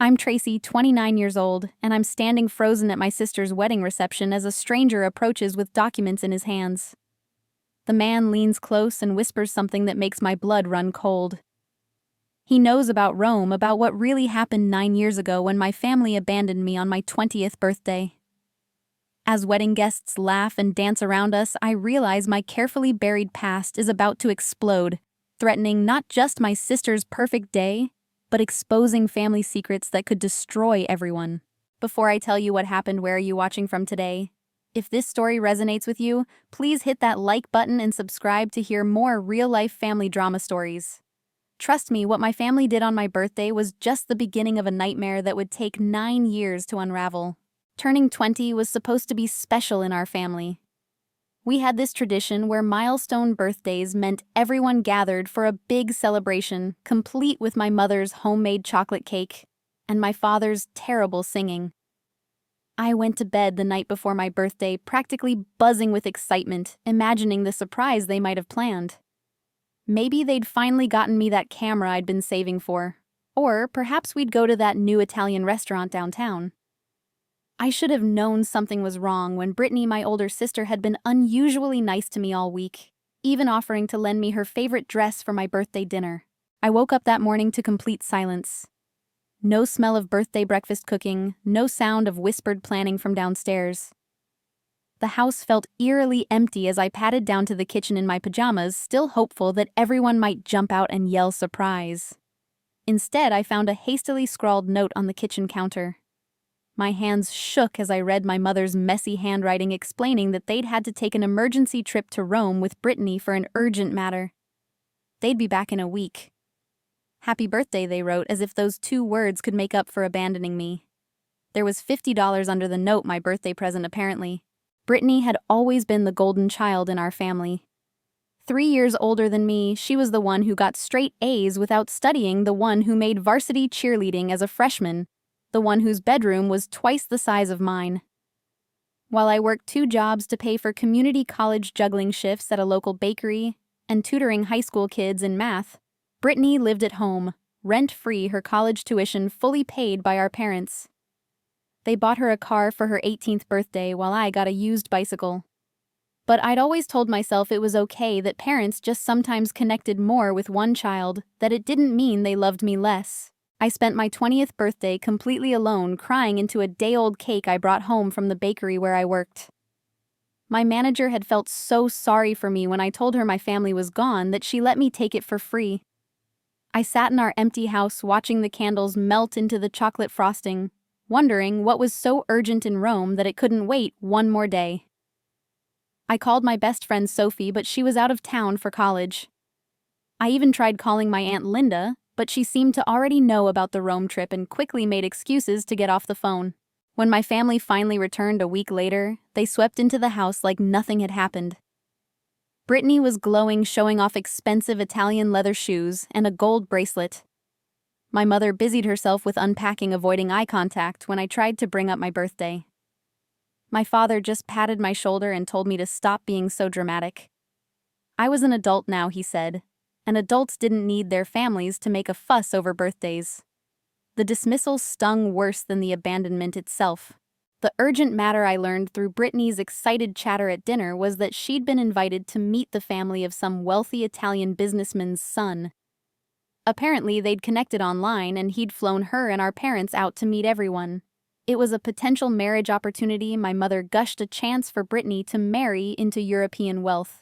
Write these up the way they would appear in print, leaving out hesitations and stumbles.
I'm Tracy, 29 years old, and I'm standing frozen at my sister's wedding reception as a stranger approaches with documents in his hands. The man leans close and whispers something that makes my blood run cold. He knows about Rome, about what really happened 9 years ago when my family abandoned me on my 20th birthday. As wedding guests laugh and dance around us, I realize my carefully buried past is about to explode, threatening not just my sister's perfect day, but exposing family secrets that could destroy everyone. Before I tell you what happened, where are you watching from today? If this story resonates with you, please hit that like button and subscribe to hear more real-life family drama stories. Trust me, what my family did on my birthday was just the beginning of a nightmare that would take 9 years to unravel. Turning 20 was supposed to be special in our family. We had this tradition where milestone birthdays meant everyone gathered for a big celebration, complete with my mother's homemade chocolate cake and my father's terrible singing. I went to bed the night before my birthday, practically buzzing with excitement, imagining the surprise they might have planned. Maybe they'd finally gotten me that camera I'd been saving for. Or perhaps we'd go to that new Italian restaurant downtown. I should have known something was wrong when Brittany, my older sister, had been unusually nice to me all week, even offering to lend me her favorite dress for my birthday dinner. I woke up that morning to complete silence. No smell of birthday breakfast cooking, no sound of whispered planning from downstairs. The house felt eerily empty as I padded down to the kitchen in my pajamas, still hopeful that everyone might jump out and yell surprise. Instead, I found a hastily scrawled note on the kitchen counter. My hands shook as I read my mother's messy handwriting explaining that they'd had to take an emergency trip to Rome with Brittany for an urgent matter. They'd be back in a week. Happy birthday, they wrote, as if those 2 words could make up for abandoning me. There was $50 under the note, my birthday present apparently. Brittany had always been the golden child in our family. 3 years older than me, she was the one who got straight A's without studying, the one who made varsity cheerleading as a freshman, the one whose bedroom was twice the size of mine. While I worked 2 jobs to pay for community college juggling shifts at a local bakery and tutoring high school kids in math, Brittany lived at home, rent-free, her college tuition fully paid by our parents. They bought her a car for her 18th birthday while I got a used bicycle. But I'd always told myself it was okay, that parents just sometimes connected more with one child, that it didn't mean they loved me less. I spent my 20th birthday completely alone, crying into a day-old cake I brought home from the bakery where I worked. My manager had felt so sorry for me when I told her my family was gone that she let me take it for free. I sat in our empty house watching the candles melt into the chocolate frosting, wondering what was so urgent in Rome that it couldn't wait one more day. I called my best friend Sophie, but she was out of town for college. I even tried calling my Aunt Linda, but she seemed to already know about the Rome trip and quickly made excuses to get off the phone. When my family finally returned a week later, they swept into the house like nothing had happened. Brittany was glowing, showing off expensive Italian leather shoes and a gold bracelet. My mother busied herself with unpacking, avoiding eye contact when I tried to bring up my birthday. My father just patted my shoulder and told me to stop being so dramatic. I was an adult now, he said, and adults didn't need their families to make a fuss over birthdays. The dismissal stung worse than the abandonment itself. The urgent matter I learned through Brittany's excited chatter at dinner was that she'd been invited to meet the family of some wealthy Italian businessman's son. Apparently, they'd connected online and he'd flown her and our parents out to meet everyone. It was a potential marriage opportunity. My mother gushed a chance for Brittany to marry into European wealth.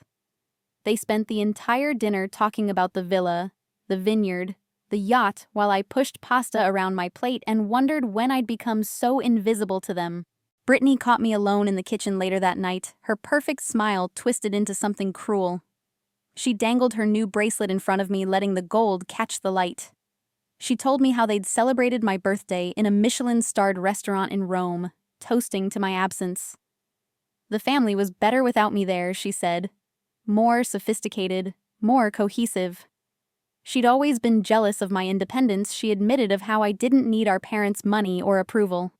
They spent the entire dinner talking about the villa, the vineyard, the yacht, while I pushed pasta around my plate and wondered when I'd become so invisible to them. Brittany caught me alone in the kitchen later that night, her perfect smile twisted into something cruel. She dangled her new bracelet in front of me, letting the gold catch the light. She told me how they'd celebrated my birthday in a Michelin-starred restaurant in Rome, toasting to my absence. The family was better without me there, she said. More sophisticated, more cohesive. She'd always been jealous of my independence, she admitted, of how I didn't need our parents' money or approval.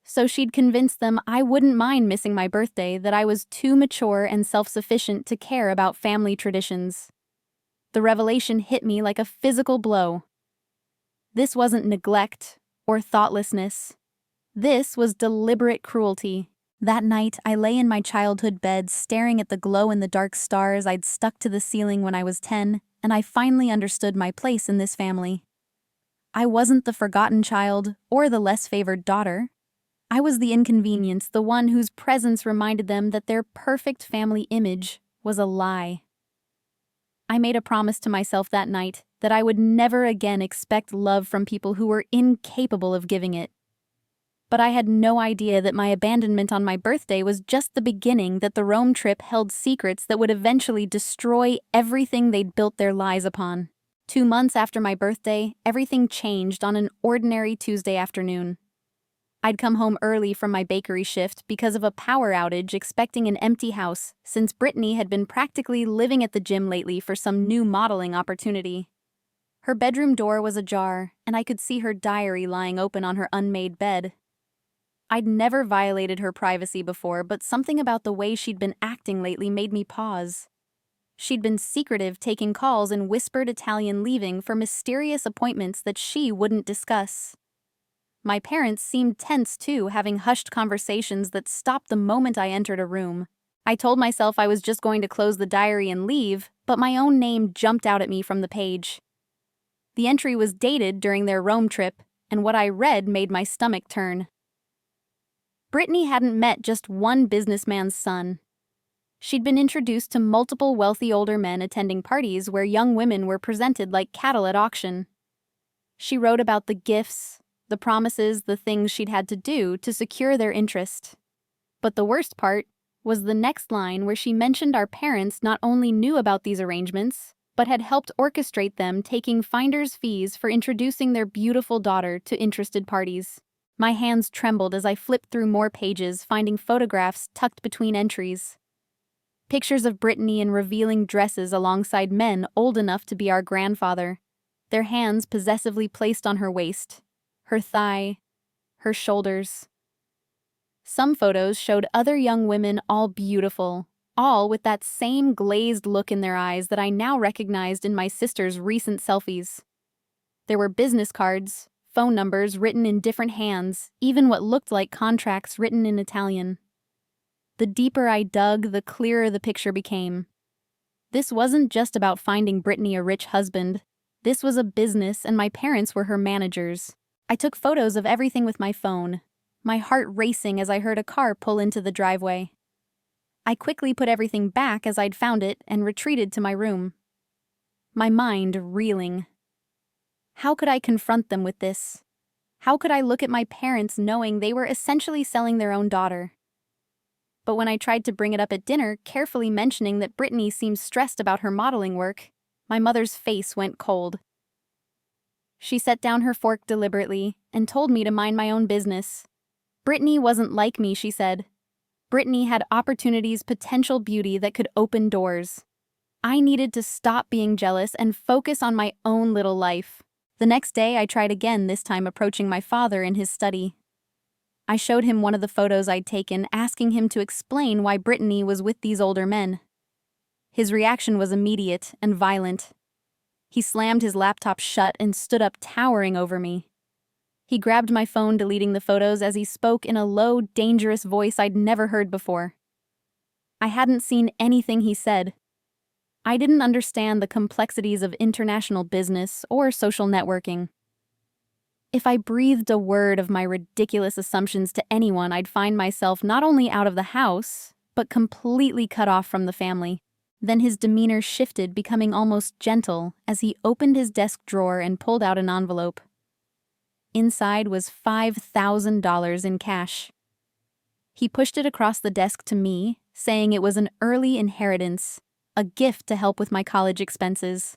So she'd convinced them I wouldn't mind missing my birthday, that I was too mature and self-sufficient to care about family traditions. The revelation hit me like a physical blow. This wasn't neglect or thoughtlessness. This was deliberate cruelty. That night, I lay in my childhood bed staring at the glow-in-the-dark stars I'd stuck to the ceiling when I was 10, and I finally understood my place in this family. I wasn't the forgotten child or the less favored daughter. I was the inconvenience, the one whose presence reminded them that their perfect family image was a lie. I made a promise to myself that night that I would never again expect love from people who were incapable of giving it. But I had no idea that my abandonment on my birthday was just the beginning, that the Rome trip held secrets that would eventually destroy everything they'd built their lies upon. 2 months after my birthday, everything changed on an ordinary Tuesday afternoon. I'd come home early from my bakery shift because of a power outage, expecting an empty house, since Brittany had been practically living at the gym lately for some new modeling opportunity. Her bedroom door was ajar, and I could see her diary lying open on her unmade bed. I'd never violated her privacy before, but something about the way she'd been acting lately made me pause. She'd been secretive, taking calls and whispered Italian leaving for mysterious appointments that she wouldn't discuss. My parents seemed tense too, having hushed conversations that stopped the moment I entered a room. I told myself I was just going to close the diary and leave, but my own name jumped out at me from the page. The entry was dated during their Rome trip, and what I read made my stomach turn. Brittany hadn't met just one businessman's son. She'd been introduced to multiple wealthy older men attending parties where young women were presented like cattle at auction. She wrote about the gifts, the promises, the things she'd had to do to secure their interest. But the worst part was the next line, where she mentioned our parents not only knew about these arrangements, but had helped orchestrate them, taking finder's fees for introducing their beautiful daughter to interested parties. My hands trembled as I flipped through more pages, finding photographs tucked between entries. Pictures of Brittany in revealing dresses alongside men old enough to be our grandfather, their hands possessively placed on her waist, her thigh, her shoulders. Some photos showed other young women, all beautiful, all with that same glazed look in their eyes that I now recognized in my sister's recent selfies. There were business cards, phone numbers written in different hands, even what looked like contracts written in Italian. The deeper I dug, the clearer the picture became. This wasn't just about finding Brittany a rich husband. This was a business, and my parents were her managers. I took photos of everything with my phone, my heart racing as I heard a car pull into the driveway. I quickly put everything back as I'd found it and retreated to my room, my mind reeling. How could I confront them with this? How could I look at my parents knowing they were essentially selling their own daughter? But when I tried to bring it up at dinner, carefully mentioning that Brittany seemed stressed about her modeling work, my mother's face went cold. She set down her fork deliberately and told me to mind my own business. Brittany wasn't like me, she said. Brittany had opportunities, potential beauty that could open doors. I needed to stop being jealous and focus on my own little life. The next day, I tried again, this time approaching my father in his study. I showed him one of the photos I'd taken, asking him to explain why Brittany was with these older men. His reaction was immediate and violent. He slammed his laptop shut and stood up, towering over me. He grabbed my phone, deleting the photos as he spoke in a low, dangerous voice I'd never heard before. I hadn't seen anything he said. I didn't understand the complexities of international business or social networking. If I breathed a word of my ridiculous assumptions to anyone, I'd find myself not only out of the house, but completely cut off from the family. Then his demeanor shifted, becoming almost gentle, as he opened his desk drawer and pulled out an envelope. Inside was $5,000 in cash. He pushed it across the desk to me, saying it was an early inheritance, a gift to help with my college expenses.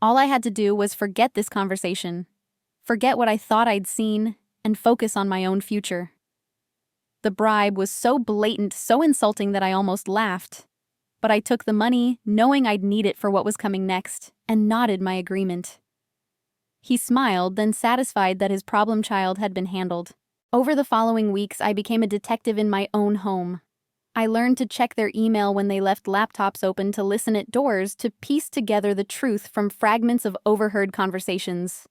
All I had to do was forget this conversation, forget what I thought I'd seen, and focus on my own future. The bribe was so blatant, so insulting that I almost laughed. But I took the money, knowing I'd need it for what was coming next, and nodded my agreement. He smiled, then satisfied that his problem child had been handled. Over the following weeks, I became a detective in my own home. I learned to check their email when they left laptops open, to listen at doors, to piece together the truth from fragments of overheard conversations.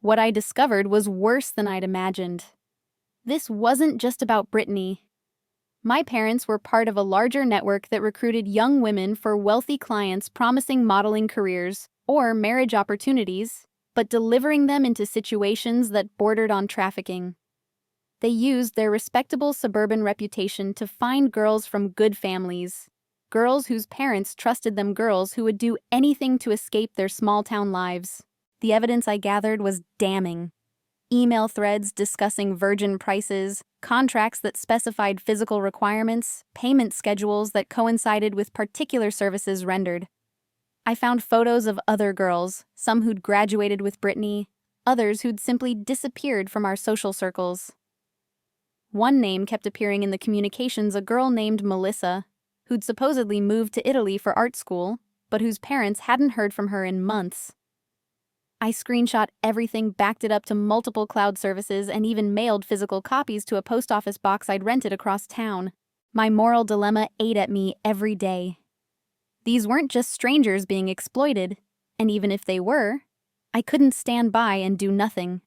What I discovered was worse than I'd imagined. This wasn't just about Brittany. My parents were part of a larger network that recruited young women for wealthy clients promising modeling careers or marriage opportunities, but delivering them into situations that bordered on trafficking. They used their respectable suburban reputation to find girls from good families, girls whose parents trusted them, girls who would do anything to escape their small-town lives. The evidence I gathered was damning. Email threads discussing virgin prices, contracts that specified physical requirements, payment schedules that coincided with particular services rendered. I found photos of other girls, some who'd graduated with Brittany, others who'd simply disappeared from our social circles. One name kept appearing in the communications, a girl named Melissa, who'd supposedly moved to Italy for art school, but whose parents hadn't heard from her in months. I screenshot everything, backed it up to multiple cloud services, and even mailed physical copies to a post office box I'd rented across town. My moral dilemma ate at me every day. These weren't just strangers being exploited, and even if they were, I couldn't stand by and do nothing.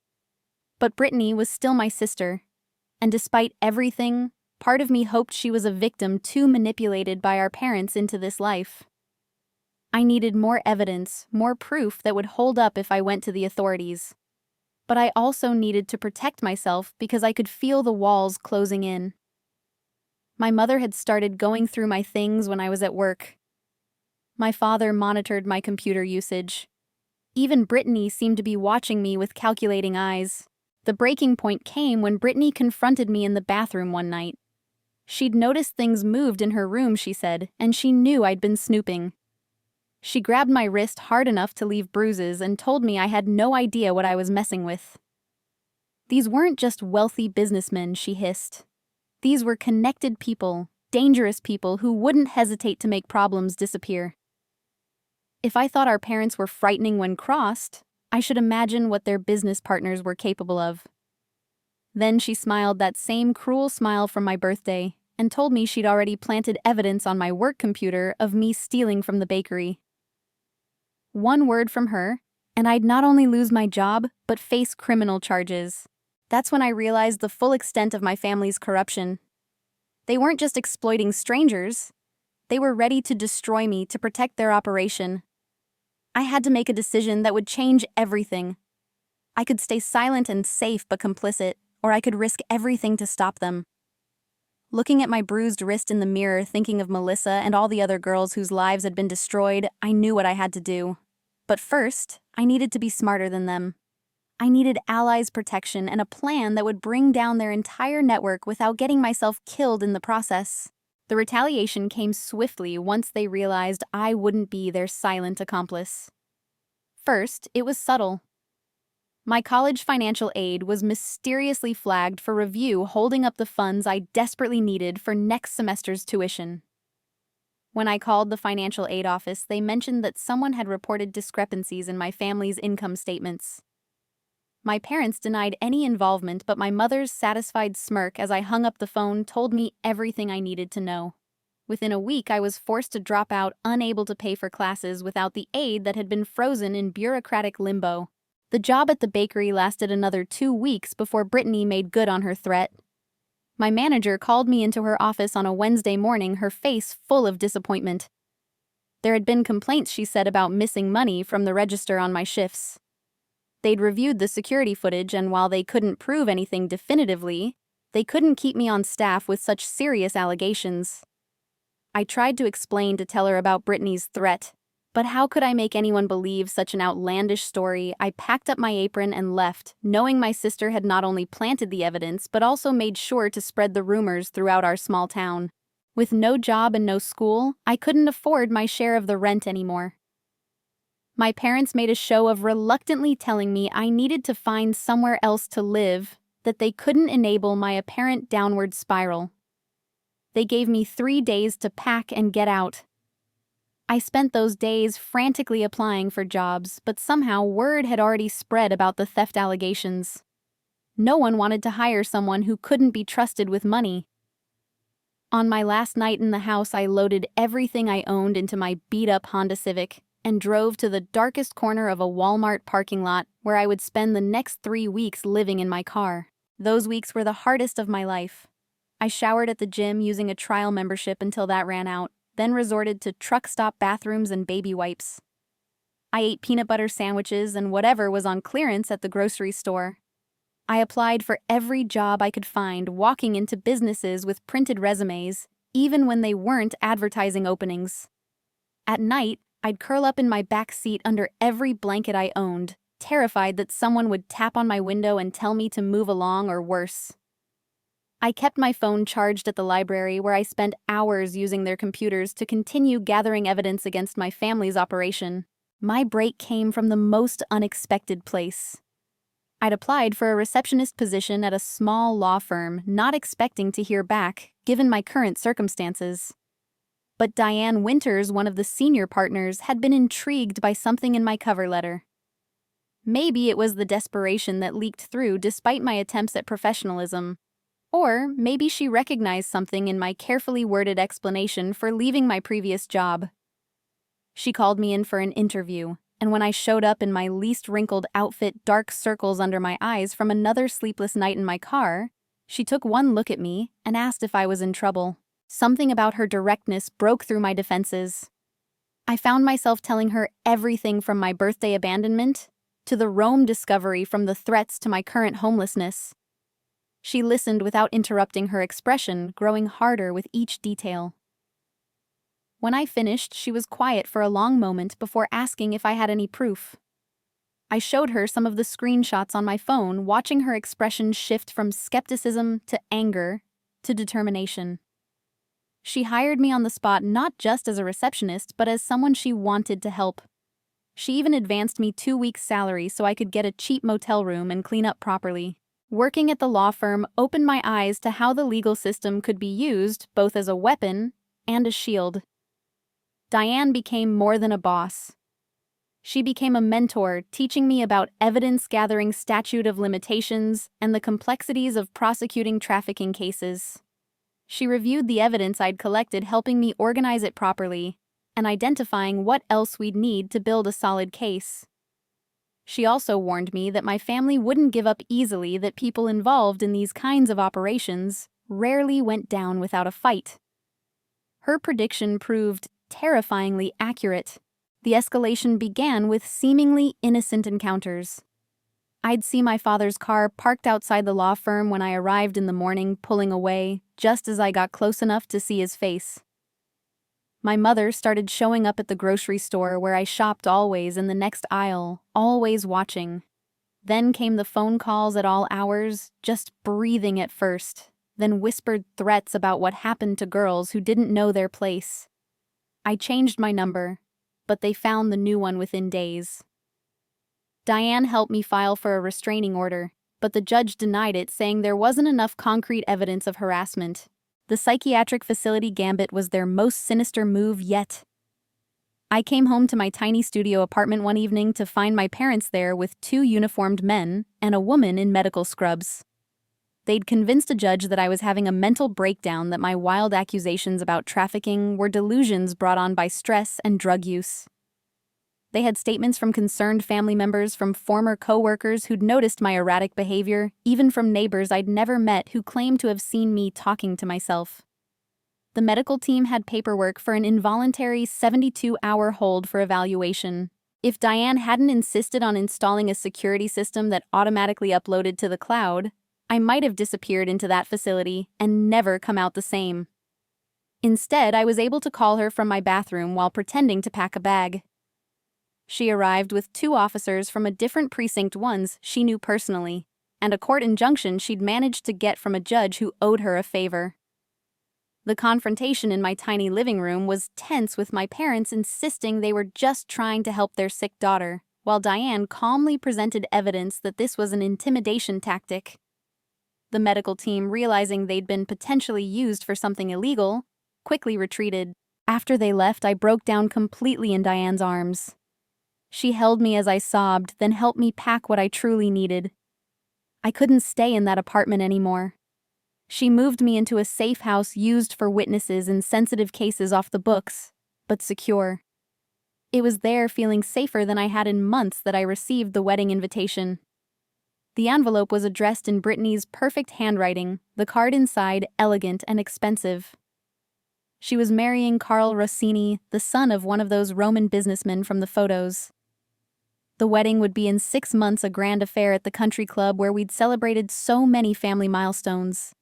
But Brittany was still my sister, and despite everything, part of me hoped she was a victim too manipulated by our parents into this life. I needed more evidence, more proof that would hold up if I went to the authorities. But I also needed to protect myself because I could feel the walls closing in. My mother had started going through my things when I was at work. My father monitored my computer usage. Even Brittany seemed to be watching me with calculating eyes. The breaking point came when Brittany confronted me in the bathroom one night. She'd noticed things moved in her room, she said, and she knew I'd been snooping. She grabbed my wrist hard enough to leave bruises and told me I had no idea what I was messing with. These weren't just wealthy businessmen, she hissed. These were connected people, dangerous people who wouldn't hesitate to make problems disappear. If I thought our parents were frightening when crossed, I should imagine what their business partners were capable of. Then she smiled that same cruel smile from my birthday and told me she'd already planted evidence on my work computer of me stealing from the bakery. One word from her, and I'd not only lose my job, but face criminal charges. That's when I realized the full extent of my family's corruption. They weren't just exploiting strangers. They were ready to destroy me to protect their operation. I had to make a decision that would change everything. I could stay silent and safe but complicit, or I could risk everything to stop them. Looking at my bruised wrist in the mirror, thinking of Melissa and all the other girls whose lives had been destroyed, I knew what I had to do. But first, I needed to be smarter than them. I needed allies' protection and a plan that would bring down their entire network without getting myself killed in the process. The retaliation came swiftly once they realized I wouldn't be their silent accomplice. First, it was subtle. My college financial aid was mysteriously flagged for review, holding up the funds I desperately needed for next semester's tuition. When I called the financial aid office, they mentioned that someone had reported discrepancies in my family's income statements. My parents denied any involvement, but my mother's satisfied smirk as I hung up the phone told me everything I needed to know. Within a week, I was forced to drop out, unable to pay for classes without the aid that had been frozen in bureaucratic limbo. The job at the bakery lasted another 2 weeks before Brittany made good on her threat. My manager called me into her office on a Wednesday morning, her face full of disappointment. There had been complaints, she said, about missing money from the register on my shifts. They'd reviewed the security footage, and while they couldn't prove anything definitively, they couldn't keep me on staff with such serious allegations. I tried to explain, to tell her about Brittany's threat, but how could I make anyone believe such an outlandish story? I packed up my apron and left, knowing my sister had not only planted the evidence, but also made sure to spread the rumors throughout our small town. With no job and no school, I couldn't afford my share of the rent anymore. My parents made a show of reluctantly telling me I needed to find somewhere else to live, that they couldn't enable my apparent downward spiral. They gave me 3 days to pack and get out. I spent those days frantically applying for jobs, but somehow word had already spread about the theft allegations. No one wanted to hire someone who couldn't be trusted with money. On my last night in the house, I loaded everything I owned into my beat-up Honda Civic, and drove to the darkest corner of a Walmart parking lot where I would spend the next 3 weeks living in my car. Those weeks were the hardest of my life. I showered at the gym using a trial membership until that ran out, then resorted to truck stop bathrooms and baby wipes. I ate peanut butter sandwiches and whatever was on clearance at the grocery store. I applied for every job I could find, walking into businesses with printed resumes, even when they weren't advertising openings. At night, I'd curl up in my back seat under every blanket I owned, terrified that someone would tap on my window and tell me to move along or worse. I kept my phone charged at the library where I spent hours using their computers to continue gathering evidence against my family's operation. My break came from the most unexpected place. I'd applied for a receptionist position at a small law firm, not expecting to hear back, given my current circumstances. But Diane Winters, one of the senior partners, had been intrigued by something in my cover letter. Maybe it was the desperation that leaked through despite my attempts at professionalism. Or maybe she recognized something in my carefully worded explanation for leaving my previous job. She called me in for an interview, and when I showed up in my least wrinkled outfit, dark circles under my eyes from another sleepless night in my car, she took one look at me and asked if I was in trouble. Something about her directness broke through my defenses. I found myself telling her everything from my birthday abandonment to the Rome discovery, from the threats to my current homelessness. She listened without interrupting, her expression growing harder with each detail. When I finished, she was quiet for a long moment before asking if I had any proof. I showed her some of the screenshots on my phone, watching her expression shift from skepticism to anger to determination. She hired me on the spot not just as a receptionist, but as someone she wanted to help. She even advanced me 2 weeks' salary so I could get a cheap motel room and clean up properly. Working at the law firm opened my eyes to how the legal system could be used both as a weapon and a shield. Diane became more than a boss. She became a mentor, teaching me about evidence-gathering, statute of limitations, and the complexities of prosecuting trafficking cases. She reviewed the evidence I'd collected, helping me organize it properly, and identifying what else we'd need to build a solid case. She also warned me that my family wouldn't give up easily, that people involved in these kinds of operations rarely went down without a fight. Her prediction proved terrifyingly accurate. The escalation began with seemingly innocent encounters. I'd see my father's car parked outside the law firm when I arrived in the morning, pulling away, just as I got close enough to see his face. My mother started showing up at the grocery store where I shopped, always in the next aisle, always watching. Then came the phone calls at all hours, just breathing at first, then whispered threats about what happened to girls who didn't know their place. I changed my number, but they found the new one within days. Diane helped me file for a restraining order, but the judge denied it, saying there wasn't enough concrete evidence of harassment. The psychiatric facility gambit was their most sinister move yet. I came home to my tiny studio apartment one evening to find my parents there with 2 uniformed men and a woman in medical scrubs. They'd convinced a judge that I was having a mental breakdown, that my wild accusations about trafficking were delusions brought on by stress and drug use. They had statements from concerned family members, from former co-workers who'd noticed my erratic behavior, even from neighbors I'd never met who claimed to have seen me talking to myself. The medical team had paperwork for an involuntary 72-hour hold for evaluation. If Diane hadn't insisted on installing a security system that automatically uploaded to the cloud, I might have disappeared into that facility and never come out the same. Instead, I was able to call her from my bathroom while pretending to pack a bag. She arrived with 2 officers from a different precinct, ones she knew personally, and a court injunction she'd managed to get from a judge who owed her a favor. The confrontation in my tiny living room was tense, with my parents insisting they were just trying to help their sick daughter, while Diane calmly presented evidence that this was an intimidation tactic. The medical team, realizing they'd been potentially used for something illegal, quickly retreated. After they left, I broke down completely in Diane's arms. She held me as I sobbed, then helped me pack what I truly needed. I couldn't stay in that apartment anymore. She moved me into a safe house used for witnesses and sensitive cases, off the books, but secure. It was there, feeling safer than I had in months, that I received the wedding invitation. The envelope was addressed in Brittany's perfect handwriting, the card inside elegant and expensive. She was marrying Carl Rossini, the son of one of those Roman businessmen from the photos. The wedding would be in 6 months, a grand affair at the country club where we'd celebrated so many family milestones.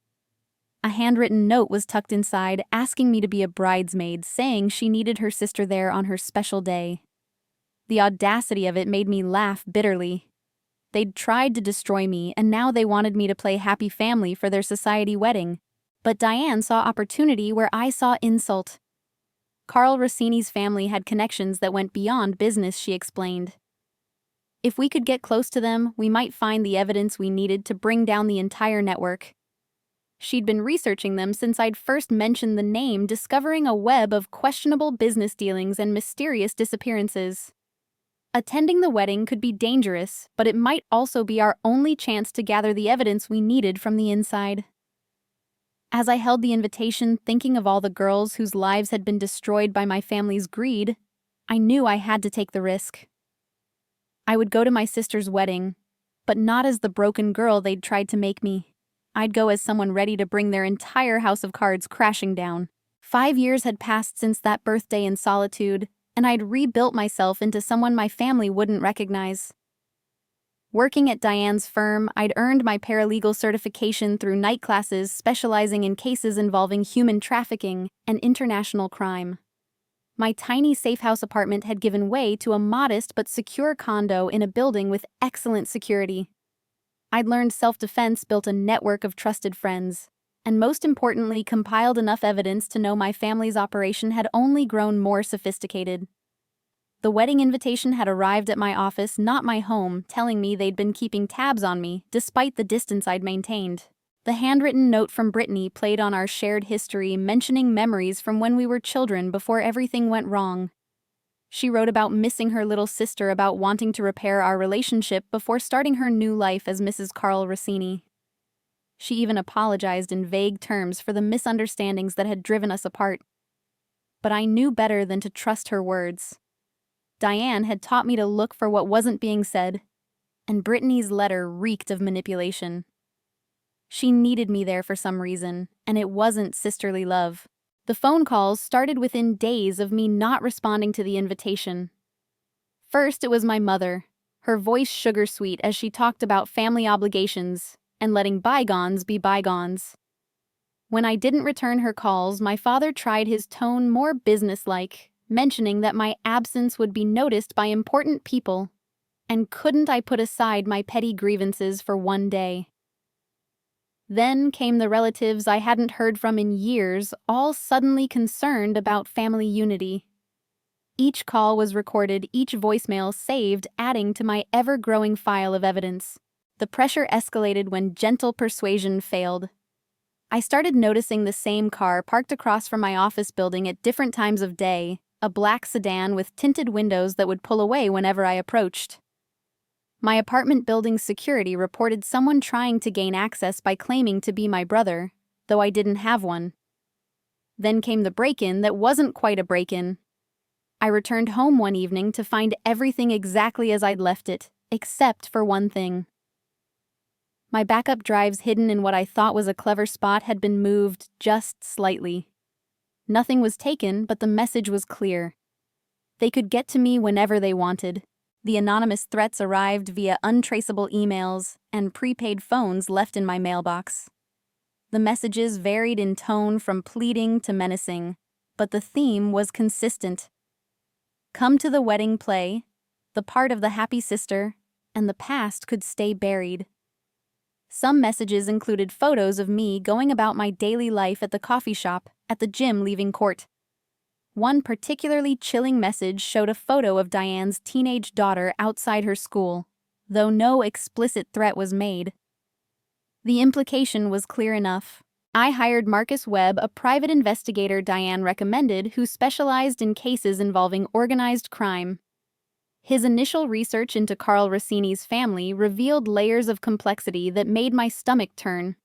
A handwritten note was tucked inside, asking me to be a bridesmaid, saying she needed her sister there on her special day. The audacity of it made me laugh bitterly. They'd tried to destroy me, and now they wanted me to play happy family for their society wedding. But Diane saw opportunity where I saw insult. Carl Rossini's family had connections that went beyond business, she explained. If we could get close to them, we might find the evidence we needed to bring down the entire network. She'd been researching them since I'd first mentioned the name, discovering a web of questionable business dealings and mysterious disappearances. Attending the wedding could be dangerous, but it might also be our only chance to gather the evidence we needed from the inside. As I held the invitation, thinking of all the girls whose lives had been destroyed by my family's greed, I knew I had to take the risk. I would go to my sister's wedding, but not as the broken girl they'd tried to make me. I'd go as someone ready to bring their entire house of cards crashing down. 5 years had passed since that birthday in solitude, and I'd rebuilt myself into someone my family wouldn't recognize. Working at Diane's firm, I'd earned my paralegal certification through night classes specializing in cases involving human trafficking and international crime. My tiny safe-house apartment had given way to a modest but secure condo in a building with excellent security. I'd learned self-defense, built a network of trusted friends, and most importantly, compiled enough evidence to know my family's operation had only grown more sophisticated. The wedding invitation had arrived at my office, not my home, telling me they'd been keeping tabs on me, despite the distance I'd maintained. The handwritten note from Brittany played on our shared history, mentioning memories from when we were children before everything went wrong. She wrote about missing her little sister, about wanting to repair our relationship before starting her new life as Mrs. Carl Rossini. She even apologized in vague terms for the misunderstandings that had driven us apart. But I knew better than to trust her words. Diane had taught me to look for what wasn't being said, and Brittany's letter reeked of manipulation. She needed me there for some reason, and it wasn't sisterly love. The phone calls started within days of me not responding to the invitation. First, it was my mother, her voice sugar-sweet as she talked about family obligations and letting bygones be bygones. When I didn't return her calls, my father tried his tone more businesslike, mentioning that my absence would be noticed by important people, and couldn't I put aside my petty grievances for one day. Then came the relatives I hadn't heard from in years, all suddenly concerned about family unity. Each call was recorded, each voicemail saved, adding to my ever-growing file of evidence. The pressure escalated when gentle persuasion failed. I started noticing the same car parked across from my office building at different times of day, a black sedan with tinted windows that would pull away whenever I approached. My apartment building's security reported someone trying to gain access by claiming to be my brother, though I didn't have one. Then came the break-in that wasn't quite a break-in. I returned home one evening to find everything exactly as I'd left it, except for one thing. My backup drives, hidden in what I thought was a clever spot, had been moved just slightly. Nothing was taken, but the message was clear. They could get to me whenever they wanted. The anonymous threats arrived via untraceable emails and prepaid phones left in my mailbox. The messages varied in tone from pleading to menacing, but the theme was consistent. Come to the wedding, play the part of the happy sister, and the past could stay buried. Some messages included photos of me going about my daily life at the coffee shop, at the gym, leaving court. One particularly chilling message showed a photo of Diane's teenage daughter outside her school, though no explicit threat was made. The implication was clear enough. I hired Marcus Webb, a private investigator Diane recommended who specialized in cases involving organized crime. His initial research into Carl Rossini's family revealed layers of complexity that made my stomach turn.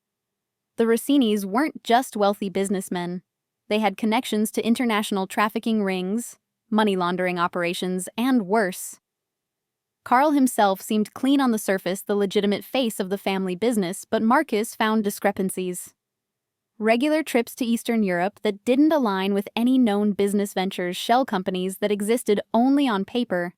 The Rossinis weren't just wealthy businessmen. They had connections to international trafficking rings, money laundering operations, and worse. Carl himself seemed clean on the surface, the legitimate face of the family business, but Marcus found discrepancies. Regular trips to Eastern Europe that didn't align with any known business ventures, shell companies that existed only on paper,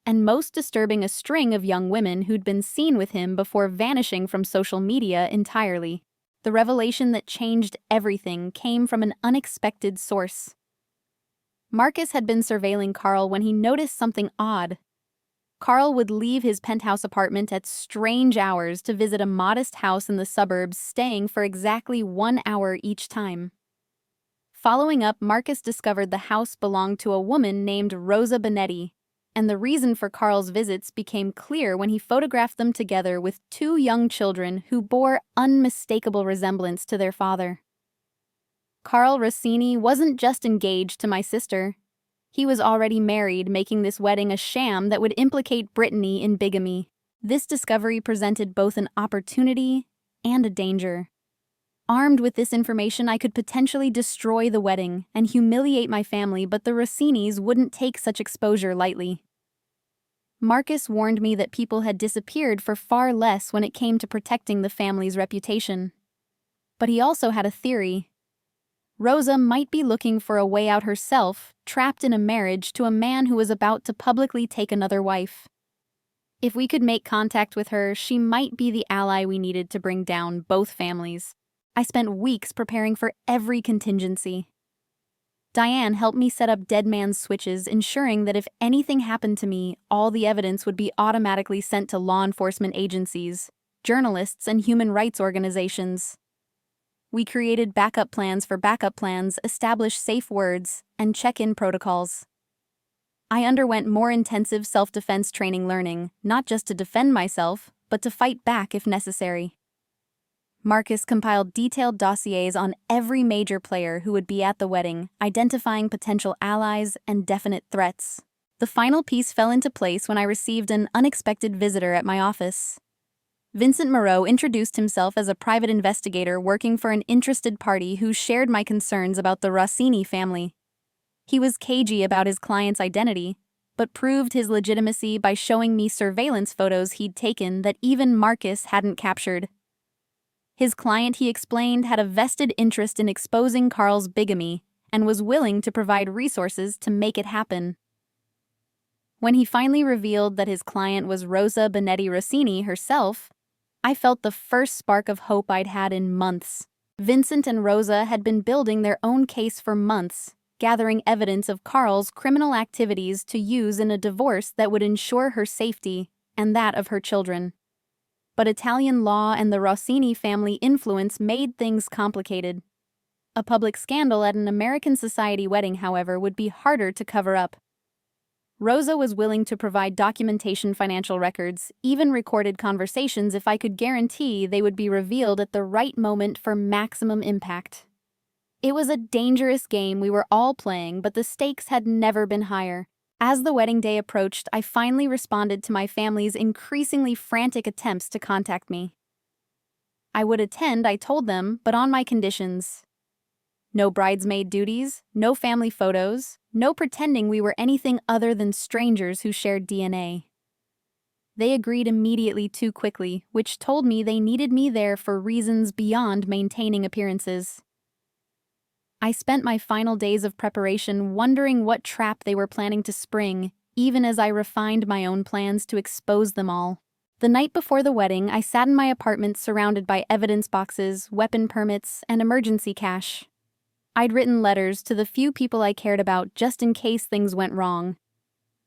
and most disturbing, a string of young women who'd been seen with him before vanishing from social media entirely. The revelation that changed everything came from an unexpected source. Marcus had been surveilling Carl when he noticed something odd. Carl would leave his penthouse apartment at strange hours to visit a modest house in the suburbs, staying for exactly 1 hour each time. Following up, Marcus discovered the house belonged to a woman named Rosa Benetti, and the reason for Carl's visits became clear when he photographed them together with 2 young children who bore unmistakable resemblance to their father. Carl Rossini wasn't just engaged to my sister. He was already married, making this wedding a sham that would implicate Brittany in bigamy. This discovery presented both an opportunity and a danger. Armed with this information, I could potentially destroy the wedding and humiliate my family, but the Rossinis wouldn't take such exposure lightly. Marcus warned me that people had disappeared for far less when it came to protecting the family's reputation. But he also had a theory. Rosa might be looking for a way out herself, trapped in a marriage to a man who was about to publicly take another wife. If we could make contact with her, she might be the ally we needed to bring down both families. I spent weeks preparing for every contingency. Diane helped me set up dead man's switches, ensuring that if anything happened to me, all the evidence would be automatically sent to law enforcement agencies, journalists, and human rights organizations. We created backup plans for backup plans, established safe words, and check-in protocols. I underwent more intensive self-defense training, learning not just to defend myself, but to fight back if necessary. Marcus compiled detailed dossiers on every major player who would be at the wedding, identifying potential allies and definite threats. The final piece fell into place when I received an unexpected visitor at my office. Vincent Moreau introduced himself as a private investigator working for an interested party who shared my concerns about the Rossini family. He was cagey about his client's identity, but proved his legitimacy by showing me surveillance photos he'd taken that even Marcus hadn't captured. His client, he explained, had a vested interest in exposing Carl's bigamy and was willing to provide resources to make it happen. When he finally revealed that his client was Rosa Benetti Rossini herself, I felt the first spark of hope I'd had in months. Vincent and Rosa had been building their own case for months, gathering evidence of Carl's criminal activities to use in a divorce that would ensure her safety and that of her children. But Italian law and the Rossini family influence made things complicated. A public scandal at an American society wedding, however, would be harder to cover up. Rosa was willing to provide documentation, financial records, even recorded conversations if I could guarantee they would be revealed at the right moment for maximum impact. It was a dangerous game we were all playing, but the stakes had never been higher. As the wedding day approached, I finally responded to my family's increasingly frantic attempts to contact me. I would attend, I told them, but on my conditions. No bridesmaid duties, no family photos, no pretending we were anything other than strangers who shared DNA. They agreed immediately, too quickly, which told me they needed me there for reasons beyond maintaining appearances. I spent my final days of preparation wondering what trap they were planning to spring, even as I refined my own plans to expose them all. The night before the wedding, I sat in my apartment surrounded by evidence boxes, weapon permits, and emergency cash. I'd written letters to the few people I cared about just in case things went wrong.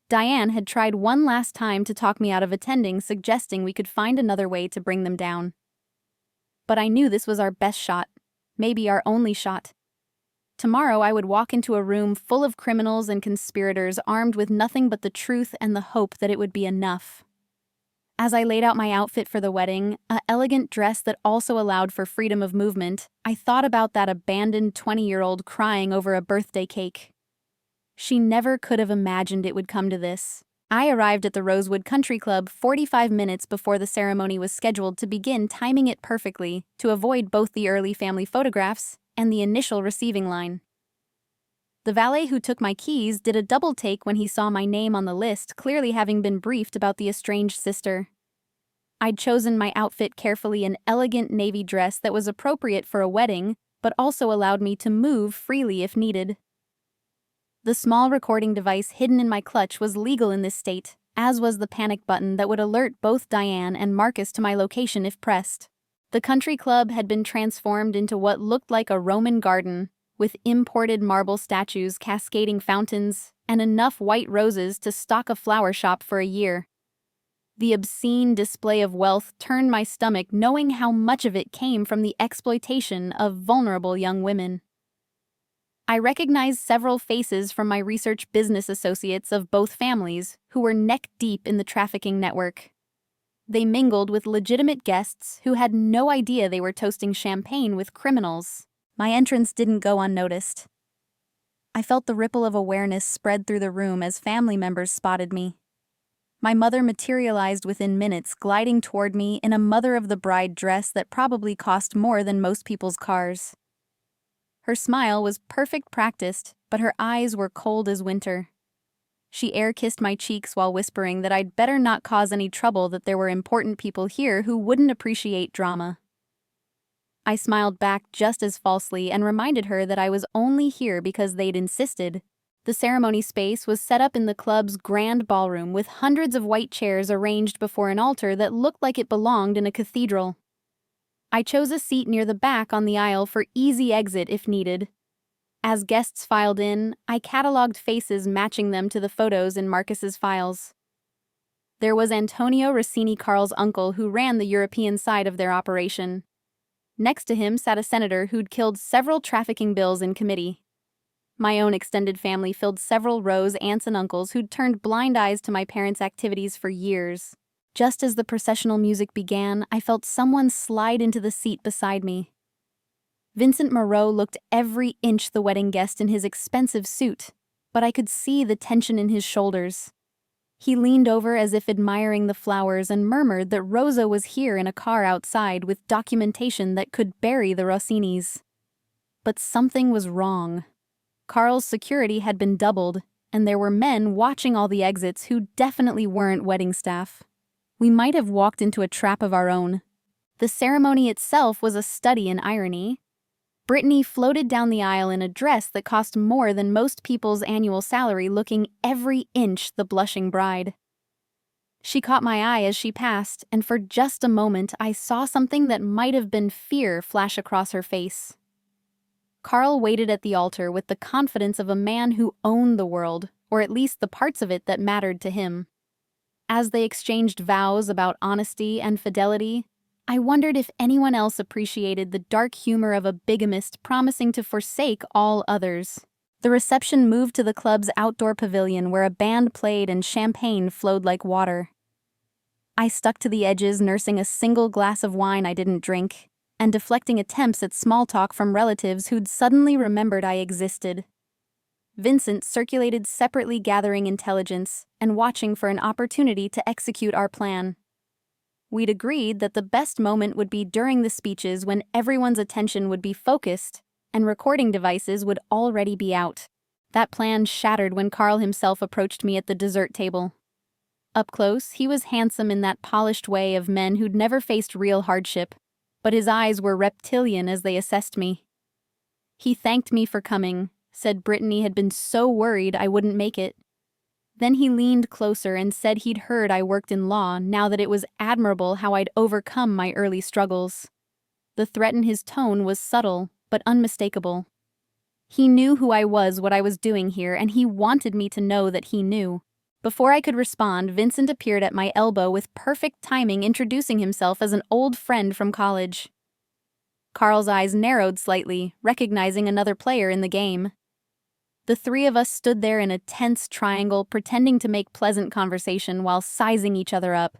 Diane had tried one last time to talk me out of attending, suggesting we could find another way to bring them down. But I knew this was our best shot, maybe our only shot. Tomorrow I would walk into a room full of criminals and conspirators armed with nothing but the truth and the hope that it would be enough. As I laid out my outfit for the wedding, an elegant dress that also allowed for freedom of movement, I thought about that abandoned 20-year-old crying over a birthday cake. She never could have imagined it would come to this. I arrived at the Rosewood Country Club 45 minutes before the ceremony was scheduled to begin, timing it perfectly to avoid both the early family photographs and the initial receiving line. The valet who took my keys did a double take when he saw my name on the list, clearly having been briefed about the estranged sister. I'd chosen my outfit carefully, an elegant navy dress that was appropriate for a wedding, but also allowed me to move freely if needed. The small recording device hidden in my clutch was legal in this state, as was the panic button that would alert both Diane and Marcus to my location if pressed. The country club had been transformed into what looked like a Roman garden, with imported marble statues, cascading fountains, and enough white roses to stock a flower shop for a year. The obscene display of wealth turned my stomach, knowing how much of it came from the exploitation of vulnerable young women. I recognized several faces from my research business associates of both families who were neck-deep in the trafficking network. They mingled with legitimate guests who had no idea they were toasting champagne with criminals. My entrance didn't go unnoticed. I felt the ripple of awareness spread through the room as family members spotted me. My mother materialized within minutes, gliding toward me in a mother-of-the-bride dress that probably cost more than most people's cars. Her smile was perfect practiced, but her eyes were cold as winter. She air-kissed my cheeks while whispering that I'd better not cause any trouble, that there were important people here who wouldn't appreciate drama. I smiled back just as falsely and reminded her that I was only here because they'd insisted. The ceremony space was set up in the club's grand ballroom with hundreds of white chairs arranged before an altar that looked like it belonged in a cathedral. I chose a seat near the back on the aisle for easy exit if needed. As guests filed in, I cataloged faces matching them to the photos in Marcus's files. There was Antonio Rossini, Carl's uncle, who ran the European side of their operation. Next to him sat a senator who'd killed several trafficking bills in committee. My own extended family filled several rows, aunts and uncles who'd turned blind eyes to my parents' activities for years. Just as the processional music began, I felt someone slide into the seat beside me. Vincent Moreau looked every inch the wedding guest in his expensive suit, but I could see the tension in his shoulders. He leaned over as if admiring the flowers and murmured that Rosa was here in a car outside with documentation that could bury the Rossinis. But something was wrong. Carl's security had been doubled, and there were men watching all the exits who definitely weren't wedding staff. We might have walked into a trap of our own. The ceremony itself was a study in irony. Brittany floated down the aisle in a dress that cost more than most people's annual salary, looking every inch the blushing bride. She caught my eye as she passed, and for just a moment I saw something that might have been fear flash across her face. Carl waited at the altar with the confidence of a man who owned the world, or at least the parts of it that mattered to him. As they exchanged vows about honesty and fidelity, I wondered if anyone else appreciated the dark humor of a bigamist promising to forsake all others. The reception moved to the club's outdoor pavilion where a band played and champagne flowed like water. I stuck to the edges, nursing a single glass of wine I didn't drink, and deflecting attempts at small talk from relatives who'd suddenly remembered I existed. Vincent circulated separately, gathering intelligence and watching for an opportunity to execute our plan. We'd agreed that the best moment would be during the speeches, when everyone's attention would be focused and recording devices would already be out. That plan shattered when Carl himself approached me at the dessert table. Up close, he was handsome in that polished way of men who'd never faced real hardship, but his eyes were reptilian as they assessed me. He thanked me for coming, said Brittany had been so worried I wouldn't make it. Then he leaned closer and said he'd heard I worked in law, now that it was admirable how I'd overcome my early struggles. The threat in his tone was subtle, but unmistakable. He knew who I was, what I was doing here, and he wanted me to know that he knew. Before I could respond, Vincent appeared at my elbow with perfect timing, introducing himself as an old friend from college. Carl's eyes narrowed slightly, recognizing another player in the game. The three of us stood there in a tense triangle, pretending to make pleasant conversation while sizing each other up.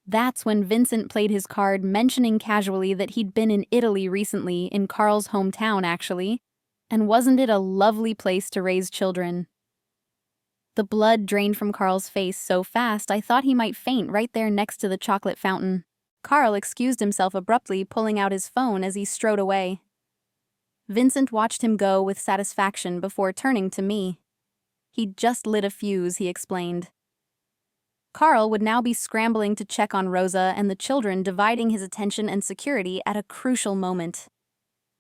That's when Vincent played his card, mentioning casually that he'd been in Italy recently, in Carl's hometown actually, and wasn't it a lovely place to raise children? The blood drained from Carl's face so fast I thought he might faint right there next to the chocolate fountain. Carl excused himself abruptly, pulling out his phone as he strode away. Vincent watched him go with satisfaction before turning to me. He'd just lit a fuse, he explained. Carl would now be scrambling to check on Rosa and the children, dividing his attention and security at a crucial moment.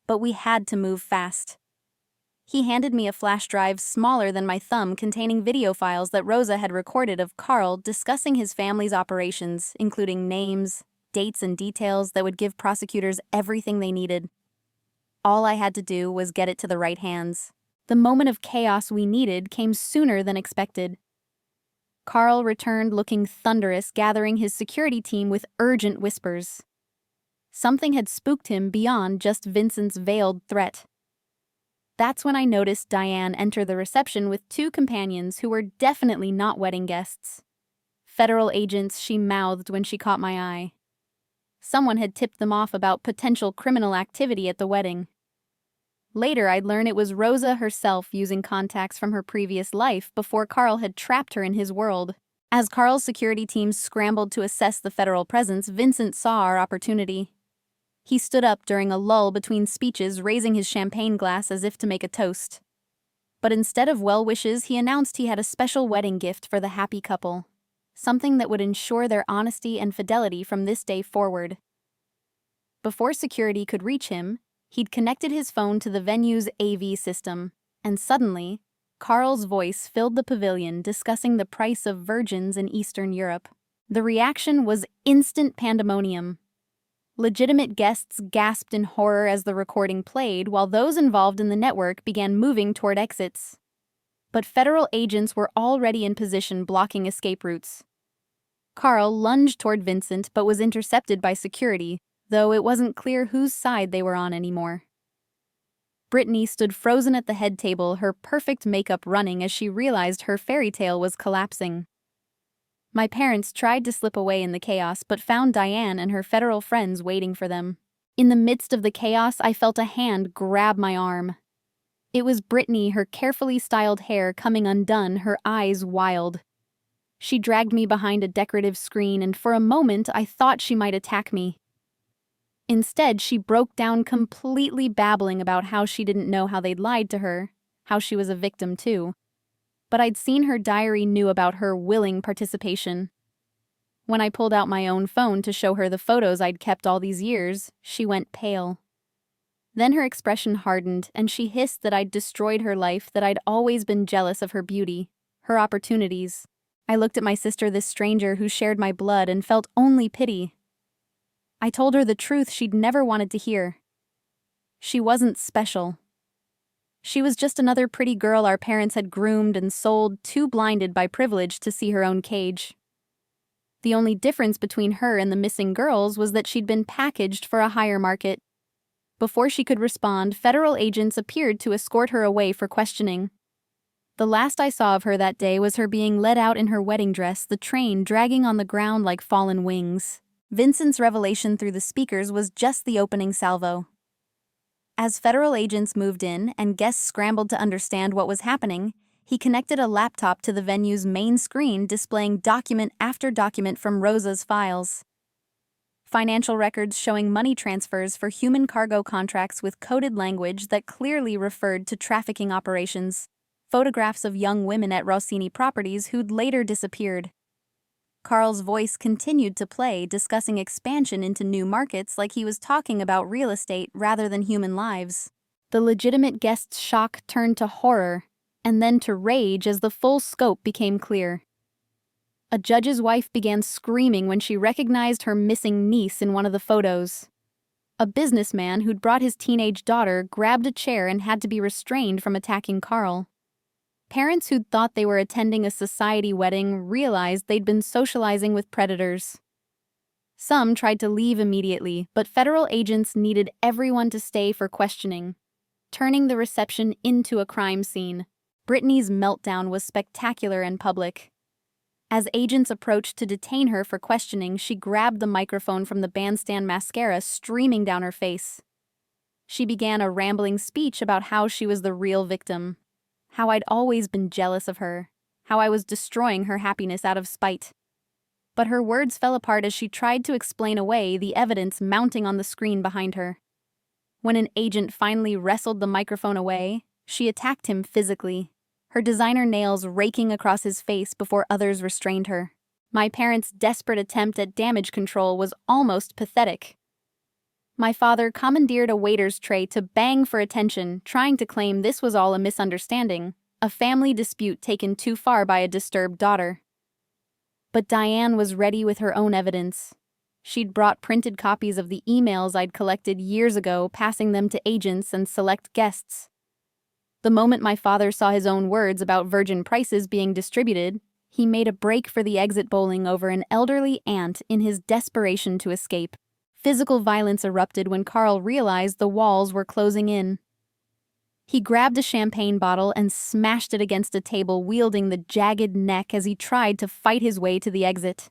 But we had to move fast. He handed me a flash drive smaller than my thumb containing video files that Rosa had recorded of Carl discussing his family's operations, including names, dates, and details that would give prosecutors everything they needed. All I had to do was get it to the right hands. The moment of chaos we needed came sooner than expected. Carl returned looking thunderous, gathering his security team with urgent whispers. Something had spooked him beyond just Vincent's veiled threat. That's when I noticed Diane enter the reception with two companions who were definitely not wedding guests. Federal agents, she mouthed when she caught my eye. Someone had tipped them off about potential criminal activity at the wedding. Later, I'd learn it was Rosa herself using contacts from her previous life before Carl had trapped her in his world. As Carl's security teams scrambled to assess the federal presence, Vincent saw our opportunity. He stood up during a lull between speeches, raising his champagne glass as if to make a toast. But instead of well wishes, he announced he had a special wedding gift for the happy couple, something that would ensure their honesty and fidelity from this day forward. Before security could reach him, he'd connected his phone to the venue's AV system, and suddenly, Carl's voice filled the pavilion discussing the price of virgins in Eastern Europe. The reaction was instant pandemonium. Legitimate guests gasped in horror as the recording played, while those involved in the network began moving toward exits. But federal agents were already in position, blocking escape routes. Carl lunged toward Vincent but was intercepted by security, though it wasn't clear whose side they were on anymore. Brittany stood frozen at the head table, her perfect makeup running as she realized her fairy tale was collapsing. My parents tried to slip away in the chaos but found Diane and her federal friends waiting for them. In the midst of the chaos, I felt a hand grab my arm. It was Brittany, her carefully styled hair coming undone, her eyes wild. She dragged me behind a decorative screen, and for a moment I thought she might attack me. Instead, she broke down completely, babbling about how she didn't know how they'd lied to her, how she was a victim too. But I'd seen her diary, knew about her willing participation. When I pulled out my own phone to show her the photos I'd kept all these years, she went pale. Then her expression hardened, and she hissed that I'd destroyed her life, that I'd always been jealous of her beauty, her opportunities. I looked at my sister, this stranger who shared my blood, and felt only pity. I told her the truth she'd never wanted to hear. She wasn't special. She was just another pretty girl our parents had groomed and sold, too blinded by privilege to see her own cage. The only difference between her and the missing girls was that she'd been packaged for a higher market. Before she could respond, federal agents appeared to escort her away for questioning. The last I saw of her that day was her being led out in her wedding dress, the train dragging on the ground like fallen wings. Vincent's revelation through the speakers was just the opening salvo. As federal agents moved in and guests scrambled to understand what was happening, he connected a laptop to the venue's main screen, displaying document after document from Rosa's files. Financial records showing money transfers for human cargo contracts with coded language that clearly referred to trafficking operations. Photographs of young women at Rossini properties who'd later disappeared. Carl's voice continued to play, discussing expansion into new markets like he was talking about real estate rather than human lives. The legitimate guest's shock turned to horror, and then to rage as the full scope became clear. A judge's wife began screaming when she recognized her missing niece in one of the photos. A businessman who'd brought his teenage daughter grabbed a chair and had to be restrained from attacking Carl. Parents who'd thought they were attending a society wedding realized they'd been socializing with predators. Some tried to leave immediately, but federal agents needed everyone to stay for questioning, turning the reception into a crime scene. Brittany's meltdown was spectacular and public. As agents approached to detain her for questioning, she grabbed the microphone from the bandstand, mascara streaming down her face. She began a rambling speech about how she was the real victim, how I'd always been jealous of her, how I was destroying her happiness out of spite. But her words fell apart as she tried to explain away the evidence mounting on the screen behind her. When an agent finally wrestled the microphone away, she attacked him physically, her designer nails raking across his face before others restrained her. My parents' desperate attempt at damage control was almost pathetic. My father commandeered a waiter's tray to bang for attention, trying to claim this was all a misunderstanding, a family dispute taken too far by a disturbed daughter. But Diane was ready with her own evidence. She'd brought printed copies of the emails I'd collected years ago, passing them to agents and select guests. The moment my father saw his own words about virgin prices being distributed, he made a break for the exit bowling over an elderly aunt in his desperation to escape. Physical violence erupted when Carl realized the walls were closing in. He grabbed a champagne bottle and smashed it against a table, wielding the jagged neck as he tried to fight his way to the exit.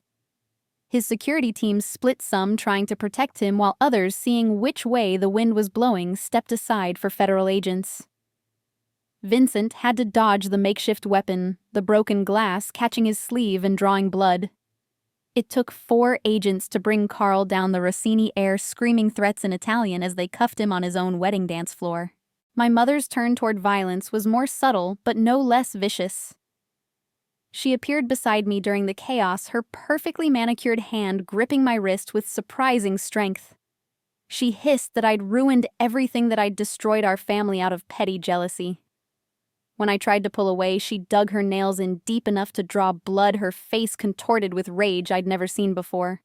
His security team split, some trying to protect him while others, seeing which way the wind was blowing, stepped aside for federal agents. Vincent had to dodge the makeshift weapon, the broken glass catching his sleeve and drawing blood. It took 4 agents to bring Carl down the Rossini air, screaming threats in Italian as they cuffed him on his own wedding dance floor. My mother's turn toward violence was more subtle but no less vicious. She appeared beside me during the chaos, her perfectly manicured hand gripping my wrist with surprising strength. She hissed that I'd ruined everything, that I'd destroyed our family out of petty jealousy. When I tried to pull away, she dug her nails in deep enough to draw blood, her face contorted with rage I'd never seen before.